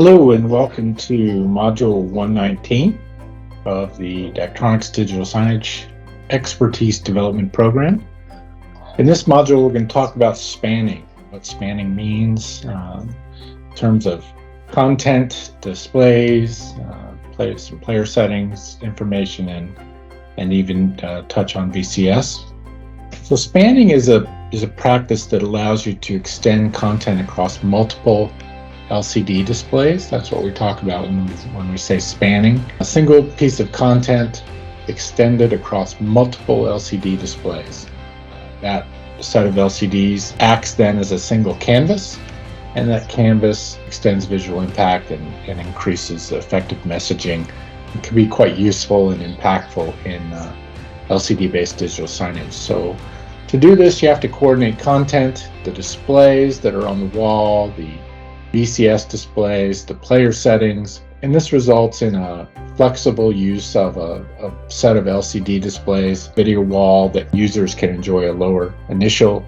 Hello and welcome to Module 119 of the Daktronics Digital Signage Expertise Development Program. In this module, we're going to talk about spanning, what spanning means in terms of content, displays, some player settings, information, and even touch on VCS. So spanning is a practice that allows you to extend content across multiple LCD displays. That's what we talk about when we say spanning. A single piece of content extended across multiple LCD displays. That set of LCDs acts then as a single canvas, and that canvas extends visual impact and increases effective messaging. It can be quite useful and impactful in LCD-based digital signage. So to do this, you have to coordinate content, the displays that are on the wall, the VCS displays, the player settings, and this results in a flexible use of a set of LCD displays, video wall that users can enjoy a lower initial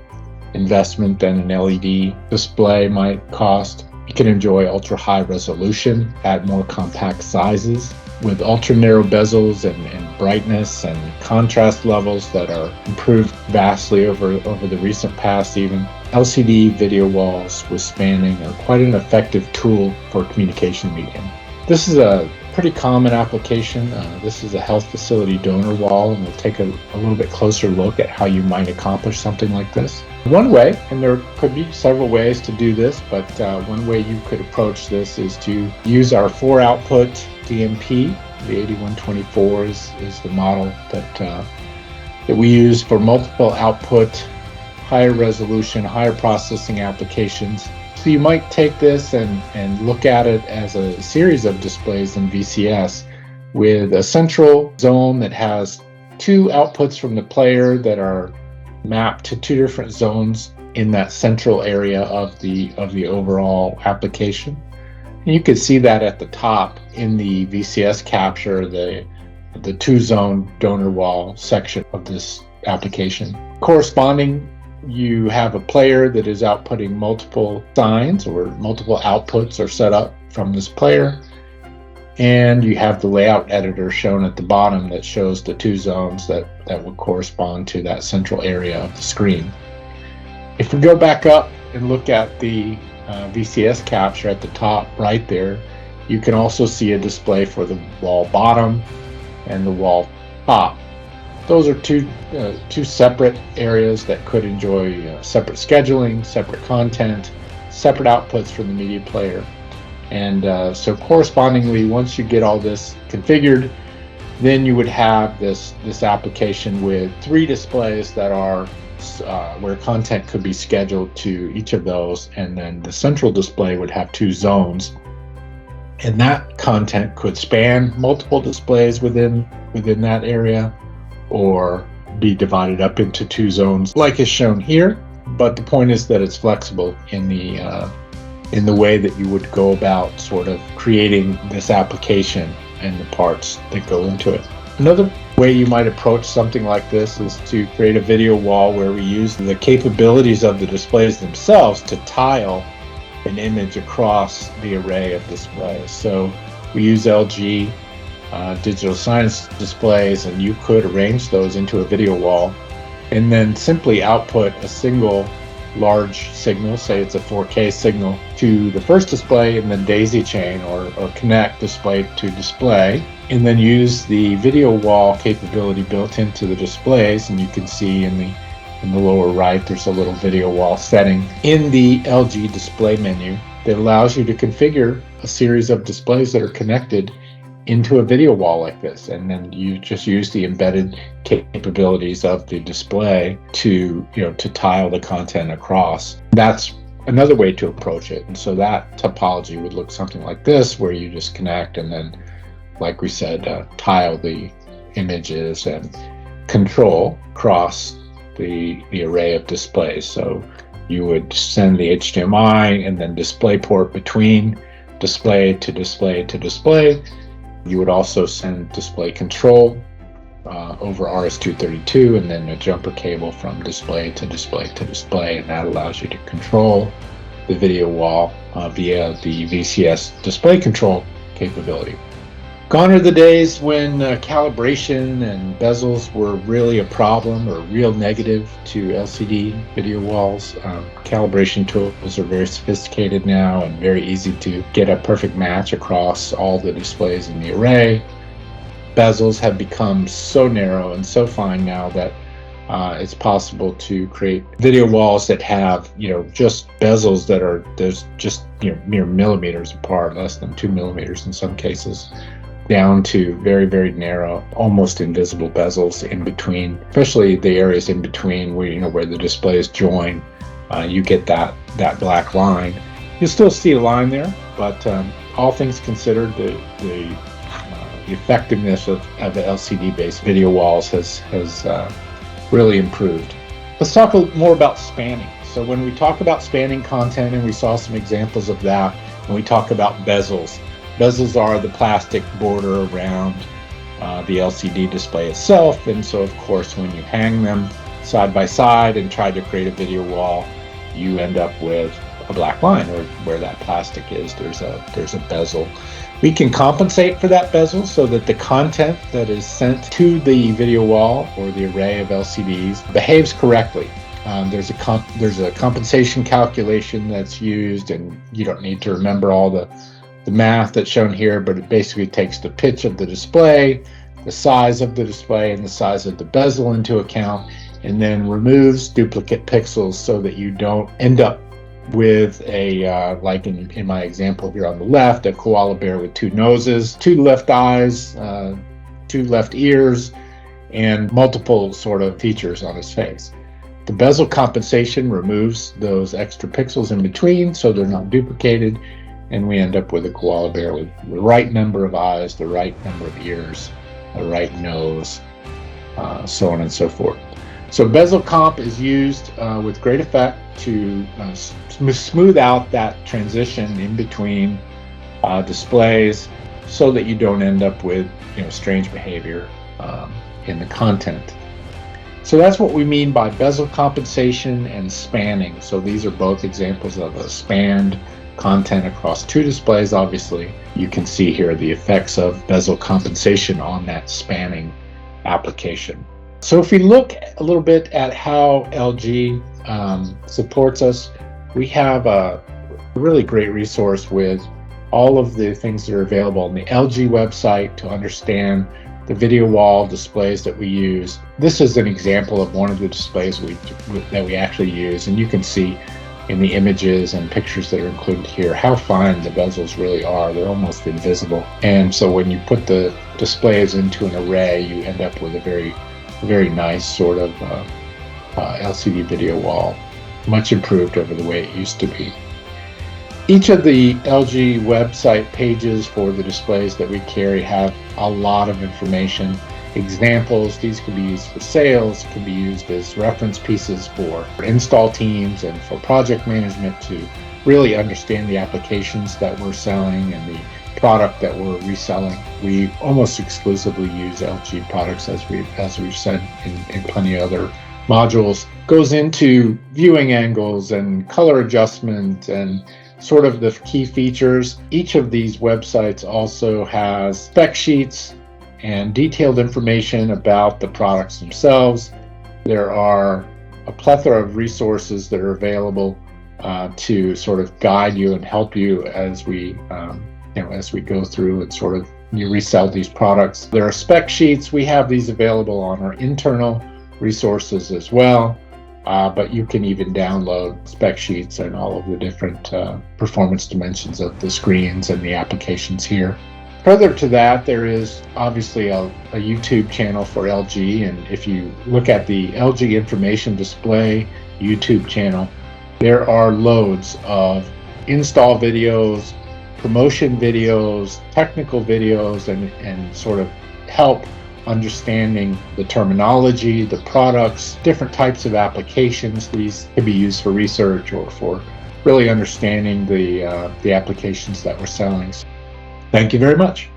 investment than an LED display might cost. You can enjoy ultra high resolution at more compact sizes with ultra narrow bezels and brightness and contrast levels that are improved vastly over the recent past. Even LCD video walls with spanning are quite an effective tool for communication medium. This is a pretty common application. This is a health facility donor wall, and we'll take a little bit closer look at how you might accomplish something like this. One way, and there could be several ways to do this, but one way you could approach this is to use our 4-output DMP. The 8124 is the model that we use for multiple output, higher resolution, higher processing applications. So you might take this and look at it as a series of displays in VCS with a central zone that has 2 outputs from the player that are mapped to 2 different zones in that central area of the overall application. And you can see that at the top in the VCS capture, the 2-zone donor wall section of this application. Corresponding, you have a player that is outputting multiple signs, or multiple outputs are set up from this player. And you have the layout editor shown at the bottom that shows the 2 zones that would correspond to that central area of the screen. If we go back up and look at the VCS capture at the top right there, you can also see a display for the wall bottom and the wall top. Those are two separate areas that could enjoy separate scheduling, separate content, separate outputs from the media player. And so correspondingly, once you get all this configured, then you would have this application with 3 displays that are where content could be scheduled to each of those, and then the central display would have 2 zones, and that content could span multiple displays within that area, or be divided up into 2 zones like is shown here. But the point is that it's flexible in the way that you would go about sort of creating this application and the parts that go into it. Another way you might approach something like this is to create a video wall where we use the capabilities of the displays themselves to tile an image across the array of displays. So we use LG digital signage displays, and you could arrange those into a video wall and then simply output a single large signal, say it's a 4K signal, to the first display, and then daisy chain or connect display to display, and then use the video wall capability built into the displays. And you can see in the lower right there's a little video wall setting in the LG display menu that allows you to configure a series of displays that are connected into a video wall like this, and then you just use the embedded capabilities of the display to tile the content across. That's another way to approach it. And so that topology would look something like this, where you just connect and then, like we said, tile the images and control across the array of displays. So you would send the HDMI and then DisplayPort between display to display to display. You would also send display control over RS-232, and then a jumper cable from display to display to display, and that allows you to control the video wall via the VCS display control capability. Gone are the days when calibration and bezels were really a problem or real negative to LCD video walls. Calibration tools are very sophisticated now and very easy to get a perfect match across all the displays in the array. Bezels have become so narrow and so fine now that it's possible to create video walls that have, just bezels that are just mere millimeters apart, less than 2 millimeters in some cases, down to very, very narrow, almost invisible bezels in between, especially the areas in between where the displays join. You get that black line. You'll still see a line there, but all things considered, the effectiveness of the LCD-based video walls has really improved. Let's talk more about spanning. So when we talk about spanning content, and we saw some examples of that, when we talk about bezels, bezels are the plastic border around the LCD display itself, and so of course when you hang them side by side and try to create a video wall, you end up with a black line, or where that plastic is, there's a bezel. We can compensate for that bezel so that the content that is sent to the video wall or the array of LCDs behaves correctly. There's a compensation calculation that's used, and you don't need to remember all the math that's shown here, but it basically takes the pitch of the display, the size of the display, and the size of the bezel into account, and then removes duplicate pixels so that you don't end up with like in my example here on the left, a koala bear with 2 noses, 2 left eyes, 2 left ears, and multiple sort of features on his face. The bezel compensation removes those extra pixels in between so they're not duplicated, and we end up with a koala bear with the right number of eyes, the right number of ears, the right nose, so on and so forth. So bezel comp is used with great effect to smooth out that transition in between displays so that you don't end up with strange behavior in the content. So that's what we mean by bezel compensation and spanning. So these are both examples of a spanned content across 2 displays. Obviously, you can see here the effects of bezel compensation on that spanning application. So if we look a little bit at how LG supports us, we have a really great resource with all of the things that are available on the LG website to understand the video wall displays that we use. This is an example of one of the displays that we actually use, and you can see in the images and pictures that are included here how fine the bezels really are. They're almost invisible. And so when you put the displays into an array, you end up with a very, very nice sort of LCD video wall, much improved over the way it used to be. Each of the LG website pages for the displays that we carry have a lot of information, examples. These can be used for sales, can be used as reference pieces for install teams and for project management to really understand the applications that we're selling and the product that we're reselling. We almost exclusively use LG products, as we've said in plenty of other modules. Goes into viewing angles and color adjustment and sort of the key features. Each of these websites also has spec sheets and detailed information about the products themselves. There are a plethora of resources that are available to sort of guide you and help you as we go through and sort of you resell these products. There are spec sheets. We have these available on our internal resources as well, but you can even download spec sheets and all of the different performance dimensions of the screens and the applications here. Further to that, there is obviously a YouTube channel for LG, and if you look at the LG Information Display YouTube channel, there are loads of install videos, promotion videos, technical videos, and sort of help understanding the terminology, the products, different types of applications. These can be used for research or for really understanding the applications that we're selling. Thank you very much.